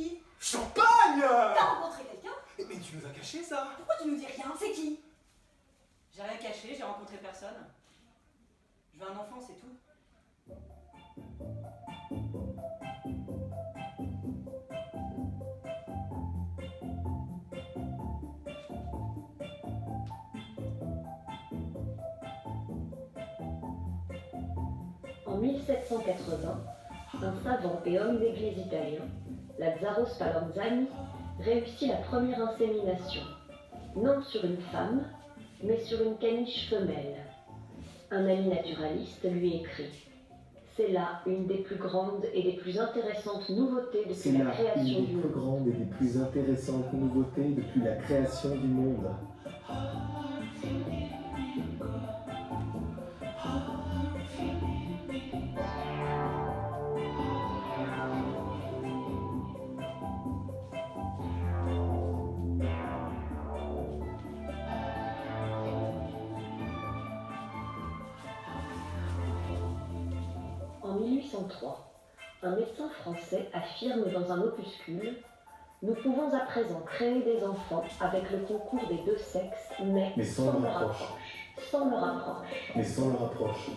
qui? Champagne! T'as rencontré quelqu'un? Mais tu nous as caché ça? Pourquoi tu nous dis rien? C'est qui? J'ai rien caché, j'ai rencontré personne. Je veux un enfant, c'est tout. En 1780, un savant et homme d'église italien, Lazzaro Spallanzani, réussit la première insémination, non sur une femme, mais sur une caniche femelle. Un ami naturaliste lui écrit « C'est là une des plus grandes et des plus intéressantes nouveautés depuis la création du monde. grande et des plus intéressantes nouveautés depuis la création du monde. En 1803, un médecin français affirme dans un opuscule « Nous pouvons à présent créer des enfants avec le concours des deux sexes, mais sans le rapproche. Sans le rapproche. Mais sans le rapproche.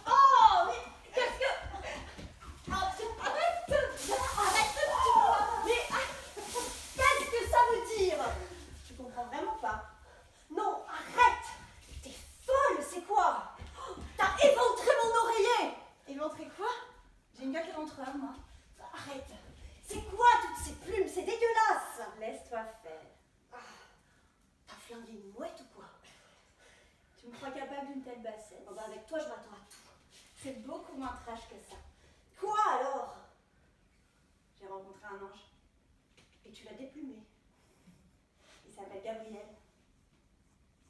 Oh, mais qu'est-ce que... Arrête! Mais qu'est-ce que ça veut dire? Je comprends vraiment pas. Non, arrête! T'es folle, c'est quoi? T'as éventré mon oreiller! Éventré quoi? J'ai une gueule d'éventreur, moi. Arrête! C'est quoi toutes ces plumes? C'est dégueulasse! Laisse-toi faire. Ah, t'as flingué une mouette ou quoi? Tu me crois capable d'une telle bassesse? Oh bah avec toi, je m'attends à tout. C'est beaucoup moins trash que ça. Quoi alors? J'ai rencontré un ange. Et tu l'as déplumé. Il s'appelle Gabriel.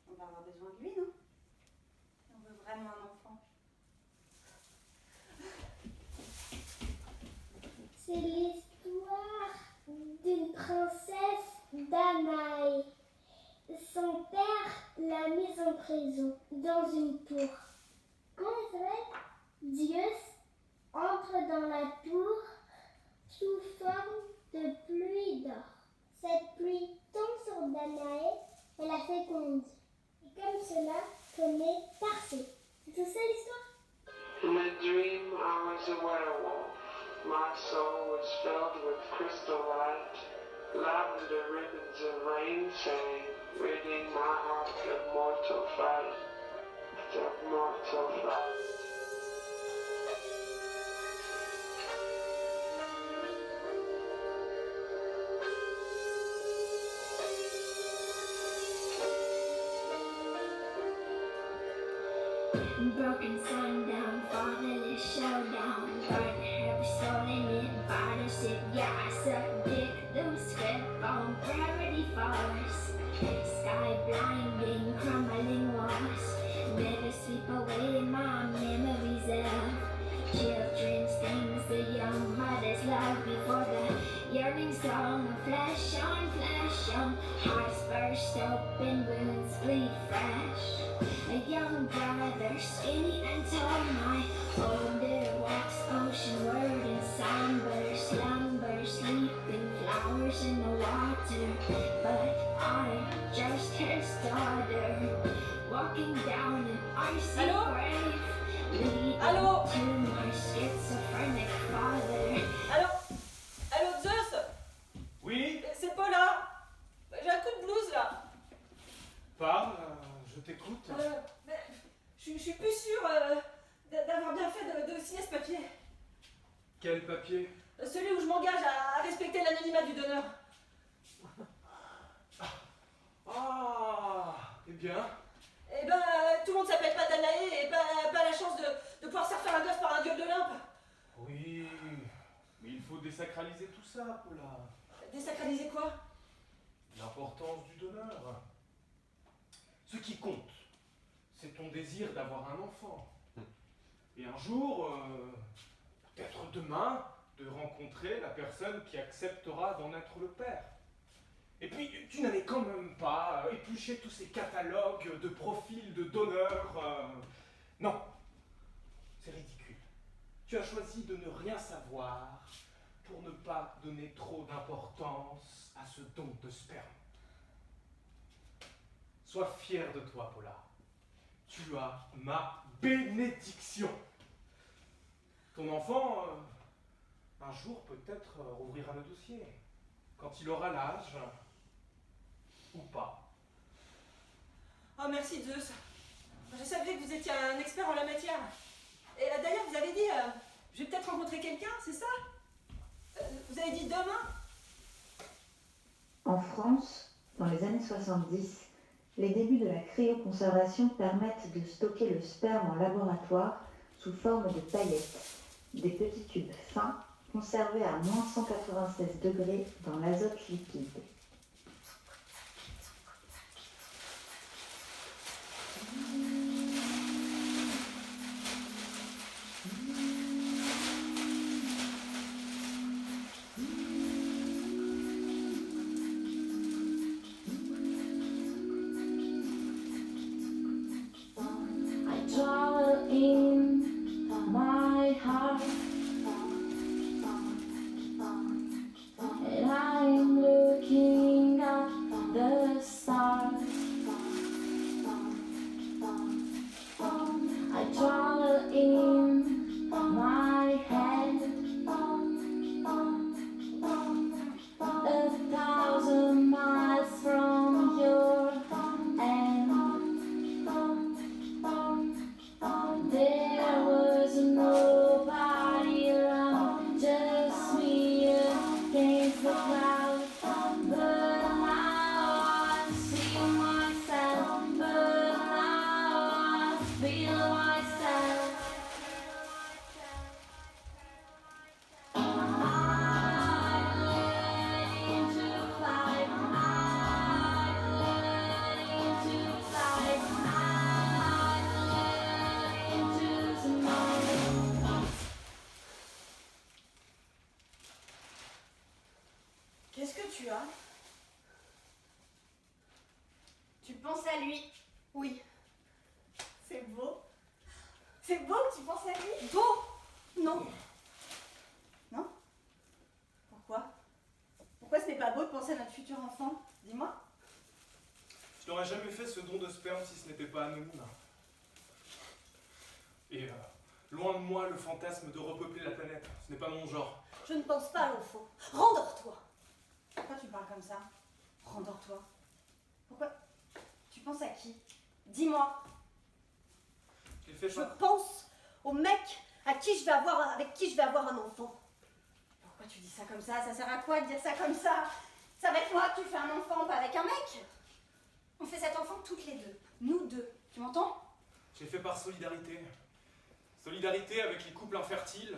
On va avoir besoin de lui, non? On veut vraiment un enfant. C'est l'histoire d'une princesse Danae. Son père l'a mise en prison, dans une tour. Comment il s'appelle? Zeus entre dans la tour sous forme de pluie d'or. Cette pluie tombe sur Danae et la féconde. Et comme cela, connaît Persée. C'est tout ça l'histoire? In a dream, I was a werewolf. My soul was filled with crystal light. Lavender ribbons of rain sang, ridding my heart of mortal fight. Of mortal fight. Broken sundown, fatherless showdown. Burn every soul in it, battleship. Yeah, I suck dick, lose grip on gravity force. Sky blinding, crumbling walls. Never sweep away my memories of children's things, the young mother's love before the yearning song of flesh on hearts burst open, wounds bleed fresh. A young brother, skinny and tall, my older walks oceanward in somber slumber, sleeping flowers in the water. But I'm just his daughter, walking down an icy Allô? grave, leading Allô? to my schizophrenic father. Allô? Allô, Zeus? Oui? C'est Paula. J'ai un coup de blues là. Parle, je t'écoute. Mais je suis plus sûre d'avoir bien fait de signer ce papier. Quel papier? Celui où je m'engage à respecter l'anonymat du donneur. Ah, eh bien. Eh ben, tout le monde s'appelle pas Danae et pas la chance de pouvoir se refaire un gosse par un dieu d'Olympe. Oui, mais il faut désacraliser tout ça, Paula. Désacraliser quoi? L'importance du donneur. Ce qui compte, désir d'avoir un enfant. Et un jour, peut-être demain, de rencontrer la personne qui acceptera d'en être le père. Et puis, tu n'allais quand même pas éplucher tous ces catalogues de profils de donneurs. Non, c'est ridicule. Tu as choisi de ne rien savoir pour ne pas donner trop d'importance à ce don de sperme. Sois fière de toi, Paula. Tu as ma bénédiction. Ton enfant, un jour peut-être rouvrira le dossier. Quand il aura l'âge, ou pas. Oh, merci Zeus. Je savais que vous étiez un expert en la matière. Et d'ailleurs, vous avez dit, je vais peut-être rencontrer quelqu'un, c'est ça? Vous avez dit demain? En France, dans les années 70, les débuts de la cryoconservation permettent de stocker le sperme en laboratoire sous forme de paillettes, des petits tubes fins conservés à moins 196 degrés dans l'azote liquide. Qu'est-ce que tu as? Tu penses à lui? Oui. C'est beau. C'est beau que tu penses à lui? Beau? Non. Non? Pourquoi? Pourquoi ce n'est pas beau de penser à notre futur enfant? Dis-moi. Je n'aurais jamais fait ce don de sperme si ce n'était pas anonyme. Et loin de moi le fantasme de repeupler la planète. Ce n'est pas mon genre. Je ne pense pas à l'enfant. Rendors-toi. Pourquoi tu parles comme ça? Rendors-toi. Pourquoi? Tu penses à qui? Dis-moi. Je pense au mec avec qui je vais avoir un enfant. Pourquoi tu dis ça comme ça? Ça sert à quoi de dire ça comme ça? C'est avec moi que tu fais un enfant, pas avec un mec. On fait cet enfant toutes les deux. Nous deux. Tu m'entends? J'ai fait par solidarité. Solidarité avec les couples infertiles,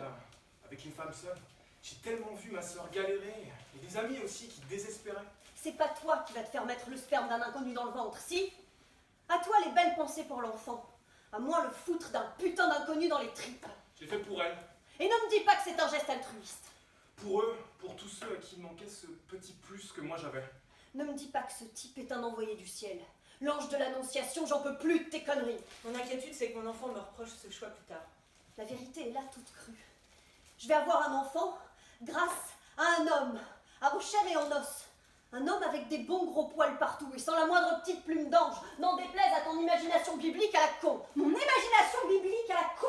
avec une femme seule. J'ai tellement vu ma sœur galérer, et des amis aussi qui désespéraient. C'est pas toi qui vas te faire mettre le sperme d'un inconnu dans le ventre, si? À toi les belles pensées pour l'enfant. À moi le foutre d'un putain d'inconnu dans les tripes. Je l'ai fait pour elle. Et ne me dis pas que c'est un geste altruiste. Pour eux, pour tous ceux à qui il manquait ce petit plus que moi j'avais. Ne me dis pas que ce type est un envoyé du ciel. L'ange de l'annonciation, j'en peux plus de tes conneries. Mon inquiétude, c'est que mon enfant me reproche ce choix plus tard. La vérité est là toute crue. Je vais avoir un enfant grâce à un homme, à chair et en os. Un homme avec des bons gros poils partout et sans la moindre petite plume d'ange. N'en déplaise à ton imagination biblique à la con. Mon imagination biblique à la con?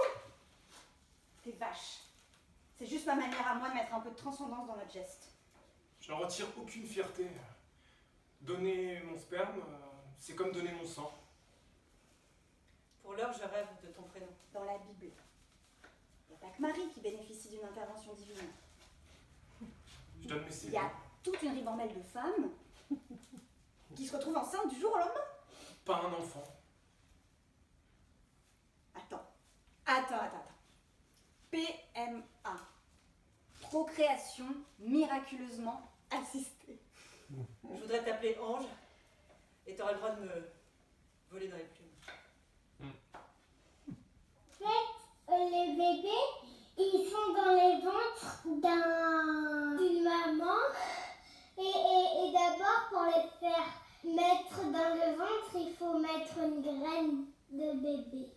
T'es vache. C'est juste ma manière à moi de mettre un peu de transcendance dans notre geste. Je n'en retire aucune fierté. Donner mon sperme, c'est comme donner mon sang. Pour l'heure, je rêve de ton prénom. Dans la Bible, il n'y a pas que Marie qui bénéficie d'une intervention divine. Je donne mes Il cellules. y a toute une ribambelle de femmes qui se retrouvent enceintes du jour au lendemain. Pas un enfant. Attends. PMA. Procréation miraculeusement assistée. Je voudrais t'appeler Ange, et t'auras le droit de me voler dans les plumes. le bébé.